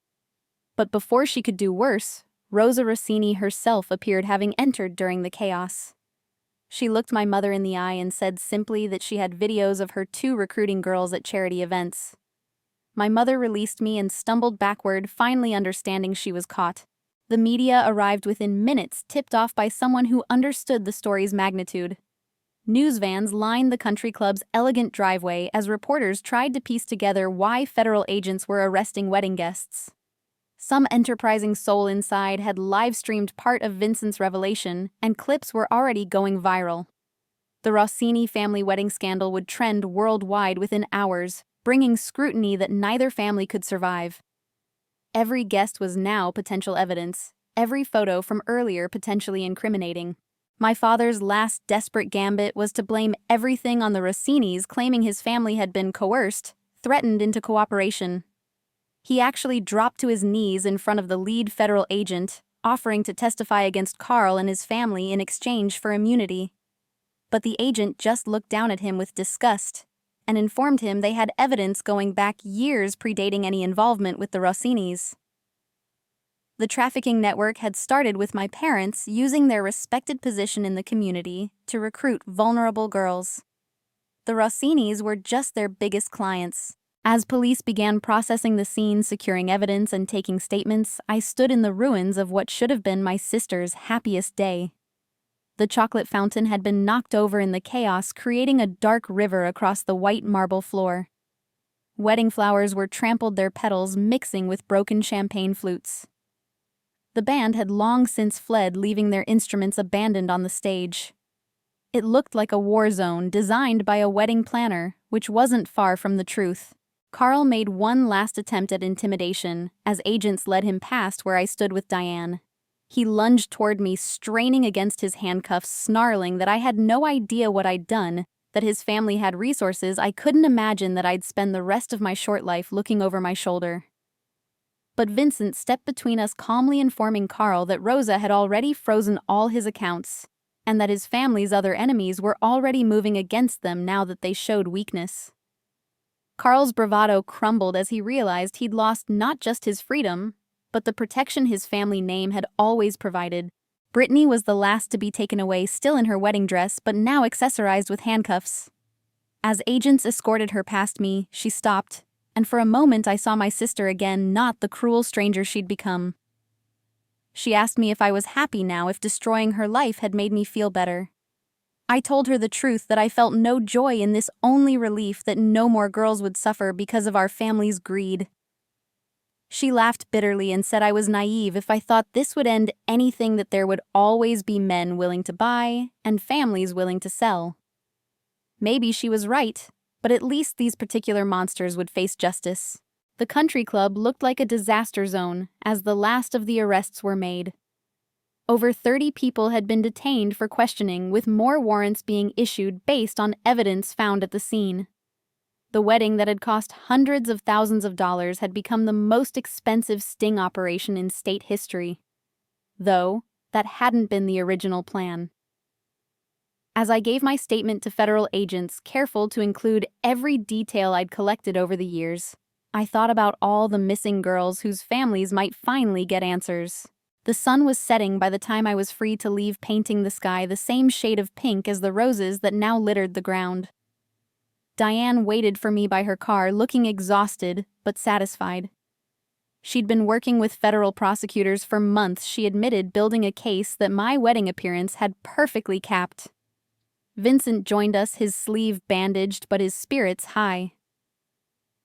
But before she could do worse, Rosa Rossini herself appeared, having entered during the chaos. She looked my mother in the eye and said simply that she had videos of her 2 recruiting girls at charity events. My mother released me and stumbled backward, finally understanding she was caught. The media arrived within minutes, tipped off by someone who understood the story's magnitude. News vans lined the country club's elegant driveway as reporters tried to piece together why federal agents were arresting wedding guests. Some enterprising soul inside had live-streamed part of Vincent's revelation, and clips were already going viral. The Rossini family wedding scandal would trend worldwide within hours, bringing scrutiny that neither family could survive. Every guest was now potential evidence, every photo from earlier potentially incriminating. My father's last desperate gambit was to blame everything on the Rossinis, claiming his family had been coerced, threatened into cooperation. He actually dropped to his knees in front of the lead federal agent, offering to testify against Carl and his family in exchange for immunity. But the agent just looked down at him with disgust and informed him they had evidence going back years predating any involvement with the Rossinis. The trafficking network had started with my parents using their respected position in the community to recruit vulnerable girls. The Rossinis were just their biggest clients. As police began processing the scene, securing evidence, and taking statements, I stood in the ruins of what should have been my sister's happiest day. The chocolate fountain had been knocked over in the chaos, creating a dark river across the white marble floor. Wedding flowers were trampled, their petals mixing with broken champagne flutes. The band had long since fled, leaving their instruments abandoned on the stage. It looked like a war zone designed by a wedding planner, which wasn't far from the truth. Carl made one last attempt at intimidation as agents led him past where I stood with Diane. He lunged toward me, straining against his handcuffs, snarling that I had no idea what I'd done, that his family had resources I couldn't imagine, that I'd spend the rest of my short life looking over my shoulder. But Vincent stepped between us, calmly informing Carl that Rosa had already frozen all his accounts, and that his family's other enemies were already moving against them now that they showed weakness. Carl's bravado crumbled as he realized he'd lost not just his freedom, but the protection his family name had always provided. Brittany was the last to be taken away, still in her wedding dress, but now accessorized with handcuffs. As agents escorted her past me, she stopped, and for a moment I saw my sister again, not the cruel stranger she'd become. She asked me if I was happy now, if destroying her life had made me feel better. I told her the truth, that I felt no joy in this, only relief that no more girls would suffer because of our family's greed. She laughed bitterly and said I was naive if I thought this would end anything, that there would always be men willing to buy and families willing to sell. Maybe she was right, but at least these particular monsters would face justice. The country club looked like a disaster zone as the last of the arrests were made. Over 30 people had been detained for questioning, with more warrants being issued based on evidence found at the scene. The wedding that had cost hundreds of thousands of dollars had become the most expensive sting operation in state history. Though, that hadn't been the original plan. As I gave my statement to federal agents, careful to include every detail I'd collected over the years, I thought about all the missing girls whose families might finally get answers. The sun was setting by the time I was free to leave, painting the sky the same shade of pink as the roses that now littered the ground. Diane waited for me by her car, looking exhausted but satisfied. She'd been working with federal prosecutors for months, she admitted, building a case that my wedding appearance had perfectly capped. Vincent joined us, his sleeve bandaged but his spirits high.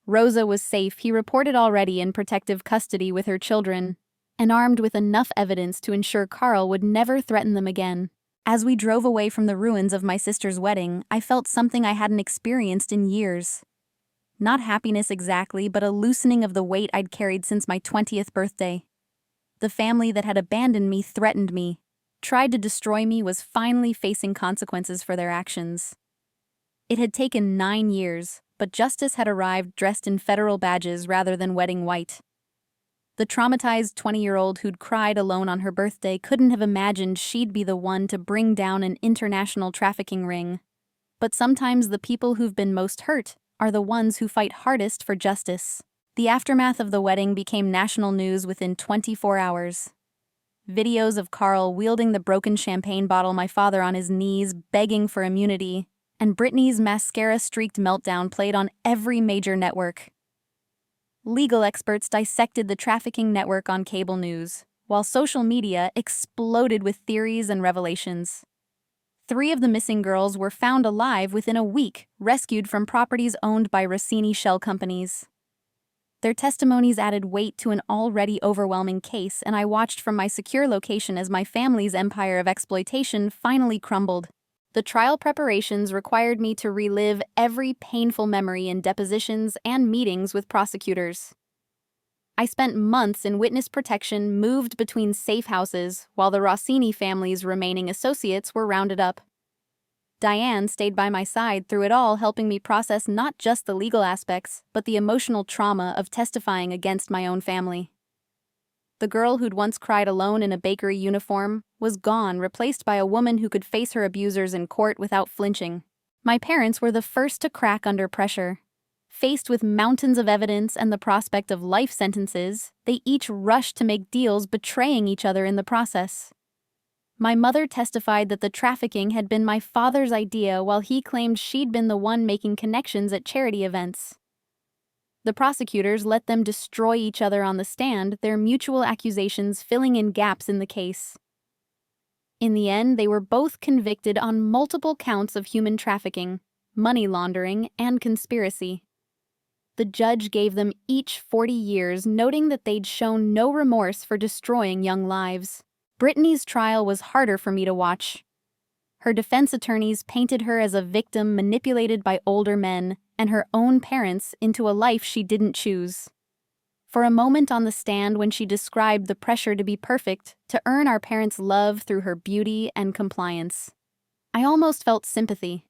Rosa was safe, he reported, already in protective custody with her children, and armed with enough evidence to ensure Carl would never threaten them again. As we drove away from the ruins of my sister's wedding, I felt something I hadn't experienced in years. Not happiness exactly, but a loosening of the weight I'd carried since my 20th birthday. The family that had abandoned me, threatened me, tried to destroy me, was finally facing consequences for their actions. It had taken 9 years, but justice had arrived dressed in federal badges rather than wedding white. The traumatized 20-year-old who'd cried alone on her birthday couldn't have imagined she'd be the one to bring down an international trafficking ring. But sometimes the people who've been most hurt are the ones who fight hardest for justice. The aftermath of the wedding became national news within 24 hours. Videos of Carl wielding the broken champagne bottle, my father on his knees begging for immunity, and Brittany's mascara-streaked meltdown played on every major network. Legal experts dissected the trafficking network on cable news, while social media exploded with theories and revelations. 3 of the missing girls were found alive within a week, rescued from properties owned by Rossini shell companies. Their testimonies added weight to an already overwhelming case, and I watched from my secure location as my family's empire of exploitation finally crumbled. The trial preparations required me to relive every painful memory in depositions and meetings with prosecutors. I spent months in witness protection, moved between safe houses, while the Rossini family's remaining associates were rounded up. Diane stayed by my side through it all, helping me process not just the legal aspects, but the emotional trauma of testifying against my own family. The girl who'd once cried alone in a bakery uniform was gone, replaced by a woman who could face her abusers in court without flinching. My parents were the first to crack under pressure. Faced with mountains of evidence and the prospect of life sentences, they each rushed to make deals, betraying each other in the process. My mother testified that the trafficking had been my father's idea, while he claimed she'd been the one making connections at charity events. The prosecutors let them destroy each other on the stand, their mutual accusations filling in gaps in the case. In the end, they were both convicted on multiple counts of human trafficking, money laundering, and conspiracy. The judge gave them each 40 years, noting that they'd shown no remorse for destroying young lives. Brittany's trial was harder for me to watch. Her defense attorneys painted her as a victim manipulated by older men and her own parents into a life she didn't choose. For a moment on the stand, when she described the pressure to be perfect, to earn our parents' love through her beauty and compliance, I almost felt sympathy.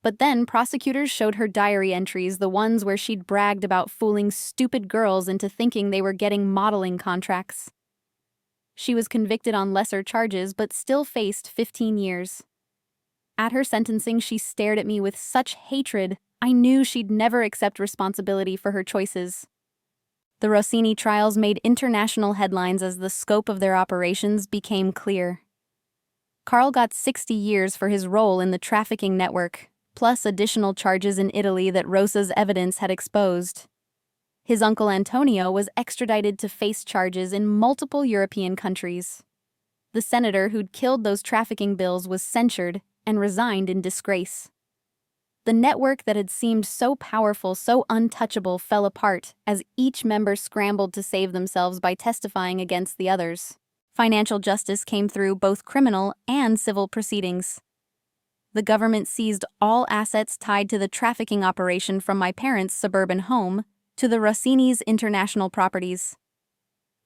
But then prosecutors showed her diary entries, the ones where she'd bragged about fooling stupid girls into thinking they were getting modeling contracts. She was convicted on lesser charges but still faced 15 years. At her sentencing, she stared at me with such hatred, I knew she'd never accept responsibility for her choices. The Rossini trials made international headlines as the scope of their operations became clear. Carl got 60 years for his role in the trafficking network, plus additional charges in Italy that Rosa's evidence had exposed. His uncle Antonio was extradited to face charges in multiple European countries. The senator who'd killed those trafficking bills was censured and resigned in disgrace. The network that had seemed so powerful, so untouchable, fell apart as each member scrambled to save themselves by testifying against the others. Financial justice came through both criminal and civil proceedings. The government seized all assets tied to the trafficking operation, from my parents' suburban home to the Rossini's international properties.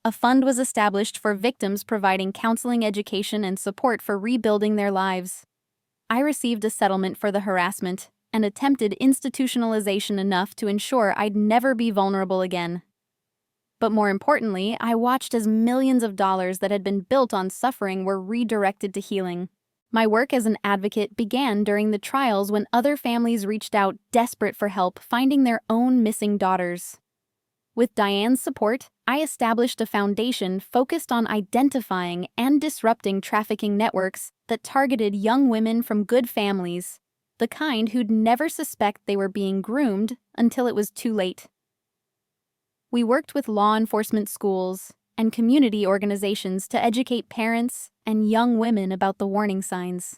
A fund was established for victims, providing counseling, education, and support for rebuilding their lives. I received a settlement for the harassment and attempted institutionalization enough to ensure I'd never be vulnerable again. But more importantly, I watched as millions of dollars that had been built on suffering were redirected to healing. My work as an advocate began during the trials when other families reached out desperate for help finding their own missing daughters. With Diane's support, I established a foundation focused on identifying and disrupting trafficking networks that targeted young women from good families, the kind who'd never suspect they were being groomed until it was too late. We worked with law enforcement, schools, and community organizations to educate parents and young women about the warning signs.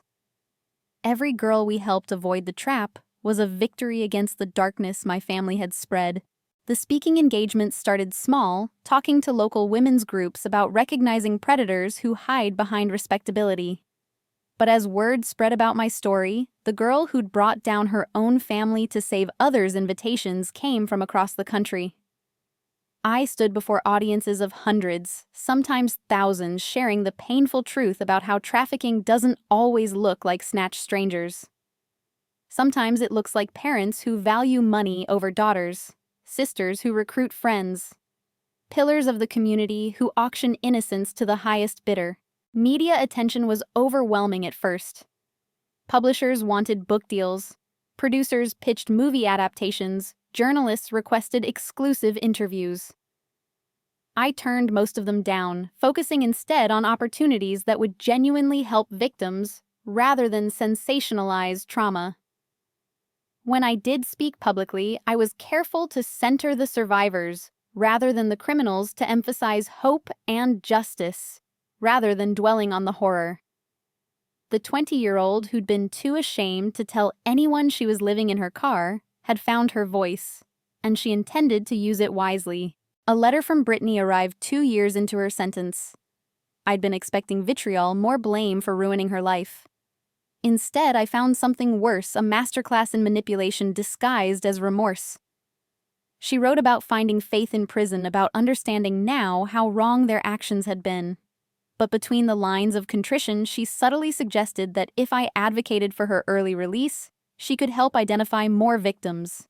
Every girl we helped avoid the trap was a victory against the darkness my family had spread. The speaking engagements started small, talking to local women's groups about recognizing predators who hide behind respectability. But as word spread about my story, the girl who'd brought down her own family to save others' invitations came from across the country. I stood before audiences of hundreds, sometimes thousands, sharing the painful truth about how trafficking doesn't always look like snatched strangers. Sometimes it looks like parents who value money over daughters, sisters who recruit friends, pillars of the community who auction innocence to the highest bidder. Media attention was overwhelming at first. Publishers wanted book deals, producers pitched movie adaptations, journalists requested exclusive interviews. I turned most of them down, focusing instead on opportunities that would genuinely help victims rather than sensationalize trauma. When I did speak publicly, I was careful to center the survivors rather than the criminals, to emphasize hope and justice rather than dwelling on the horror. The 20-year-old who'd been too ashamed to tell anyone she was living in her car had found her voice, and she intended to use it wisely. A letter from Brittany arrived 2 years into her sentence. I'd been expecting vitriol, more blame for ruining her life. Instead, I found something worse, a masterclass in manipulation disguised as remorse. She wrote about finding faith in prison, about understanding now how wrong their actions had been. But between the lines of contrition, she subtly suggested that if I advocated for her early release, she could help identify more victims.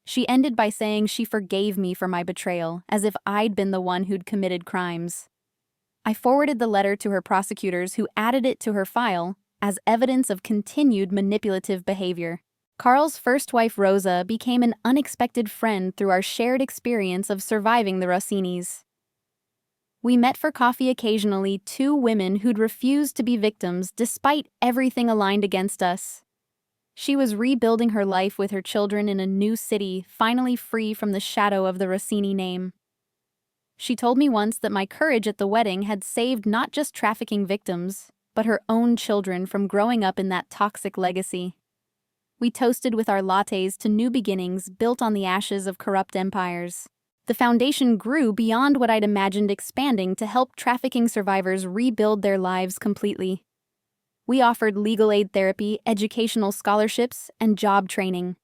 She ended by saying she forgave me for my betrayal, as if I'd been the one who'd committed crimes. I forwarded the letter to her prosecutors, who added it to her file as evidence of continued manipulative behavior. Carl's first wife, Rosa, became an unexpected friend through our shared experience of surviving the Rossinis. We met for coffee occasionally, two women who'd refused to be victims despite everything aligned against us. She was rebuilding her life with her children in a new city, finally free from the shadow of the Rossini name. She told me once that my courage at the wedding had saved not just trafficking victims, but her own children from growing up in that toxic legacy. We toasted with our lattes to new beginnings built on the ashes of corrupt empires. The foundation grew beyond what I'd imagined, expanding to help trafficking survivors rebuild their lives completely. We offered legal aid therapy, educational scholarships, and job training.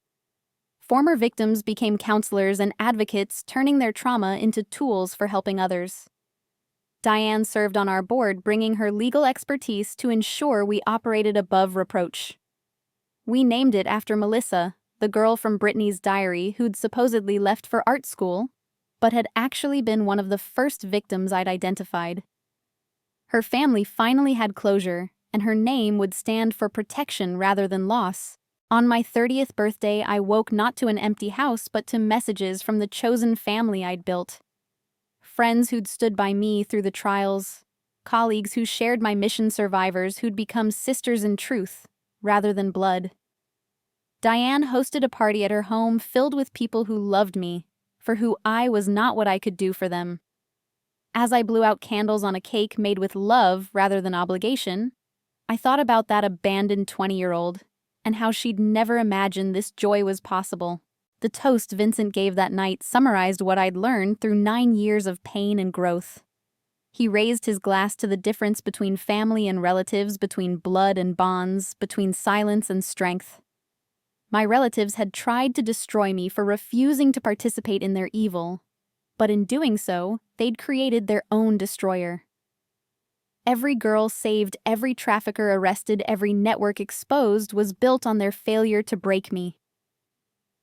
Former victims became counselors and advocates, turning their trauma into tools for helping others. Diane served on our board, bringing her legal expertise to ensure we operated above reproach. We named it after Melissa, the girl from Brittany's diary who'd supposedly left for art school, but had actually been one of the first victims I'd identified. Her family finally had closure, and her name would stand for protection rather than loss. On my 30th birthday, I woke not to an empty house but to messages from the chosen family I'd built. Friends who'd stood by me through the trials, colleagues who shared my mission, survivors who'd become sisters in truth rather than blood. Diane hosted a party at her home filled with people who loved me, for who I was not what I could do for them. As I blew out candles on a cake made with love rather than obligation, I thought about that abandoned 20-year-old and how she'd never imagined this joy was possible. The toast Vincent gave that night summarized what I'd learned through 9 years of pain and growth. He raised his glass to the difference between family and relatives, between blood and bonds, between silence and strength. My relatives had tried to destroy me for refusing to participate in their evil, but in doing so, they'd created their own destroyer. Every girl saved, every trafficker arrested, every network exposed was built on their failure to break me.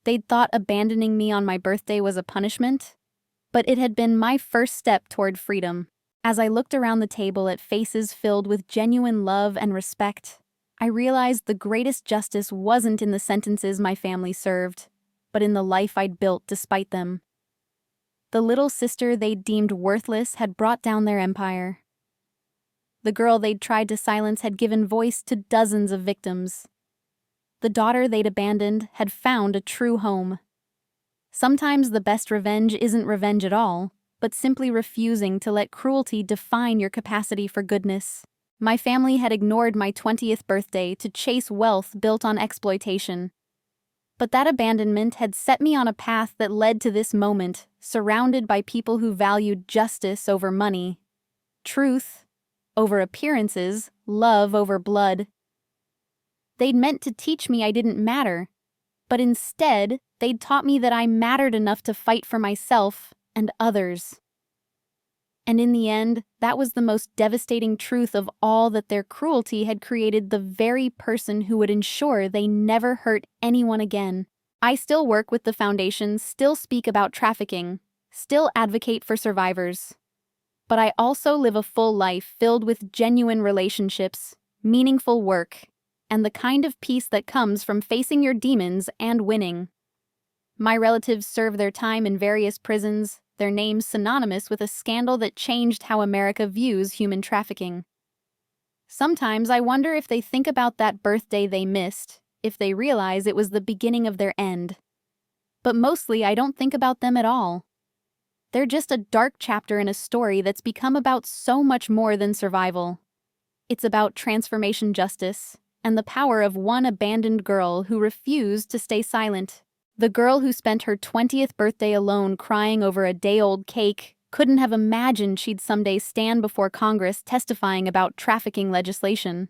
They'd thought abandoning me on my birthday was a punishment, but it had been my first step toward freedom. As I looked around the table at faces filled with genuine love and respect, I realized the greatest justice wasn't in the sentences my family served, but in the life I'd built despite them. The little sister they'd deemed worthless had brought down their empire. The girl they'd tried to silence had given voice to dozens of victims. The daughter they'd abandoned had found a true home. Sometimes the best revenge isn't revenge at all, but simply refusing to let cruelty define your capacity for goodness. My family had ignored my 20th birthday to chase wealth built on exploitation. But that abandonment had set me on a path that led to this moment, surrounded by people who valued justice over money, truth over appearances, love over blood. They'd meant to teach me I didn't matter, but instead, they'd taught me that I mattered enough to fight for myself and others. And in the end, that was the most devastating truth of all, that their cruelty had created the very person who would ensure they never hurt anyone again. I still work with the foundation, still speak about trafficking, still advocate for survivors. But I also live a full life filled with genuine relationships, meaningful work, and the kind of peace that comes from facing your demons and winning. My relatives serve their time in various prisons, their names synonymous with a scandal that changed how America views human trafficking. Sometimes I wonder if they think about that birthday they missed, if they realize it was the beginning of their end. But mostly I don't think about them at all. They're just a dark chapter in a story that's become about so much more than survival. It's about transformation, justice, and the power of one abandoned girl who refused to stay silent. The girl who spent her 20th birthday alone crying over a day-old cake couldn't have imagined she'd someday stand before Congress testifying about trafficking legislation.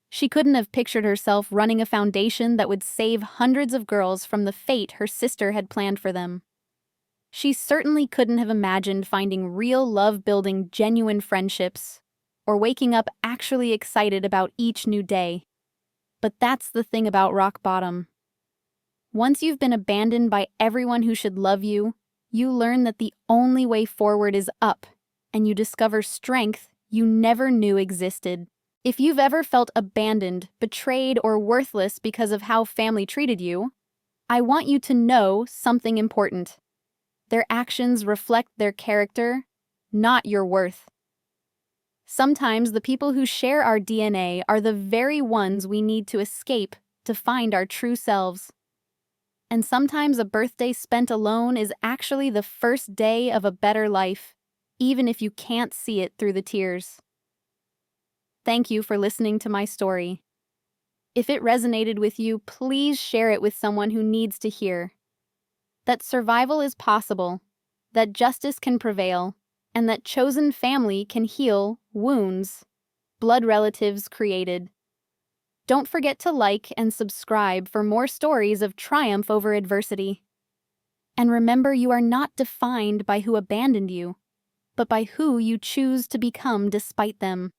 She couldn't have pictured herself running a foundation that would save hundreds of girls from the fate her sister had planned for them. She certainly couldn't have imagined finding real love-building, genuine friendships, or waking up actually excited about each new day. But that's the thing about rock bottom. Once you've been abandoned by everyone who should love you, you learn that the only way forward is up, and you discover strength you never knew existed. If you've ever felt abandoned, betrayed, or worthless because of how family treated you, I want you to know something important. Their actions reflect their character, not your worth. Sometimes the people who share our DNA are the very ones we need to escape to find our true selves. And sometimes a birthday spent alone is actually the first day of a better life, even if you can't see it through the tears. Thank you for listening to my story. If it resonated with you, please share it with someone who needs to hear that survival is possible, that justice can prevail, and that chosen family can heal wounds blood relatives created. Don't forget to like and subscribe for more stories of triumph over adversity. And remember, you are not defined by who abandoned you, but by who you choose to become despite them.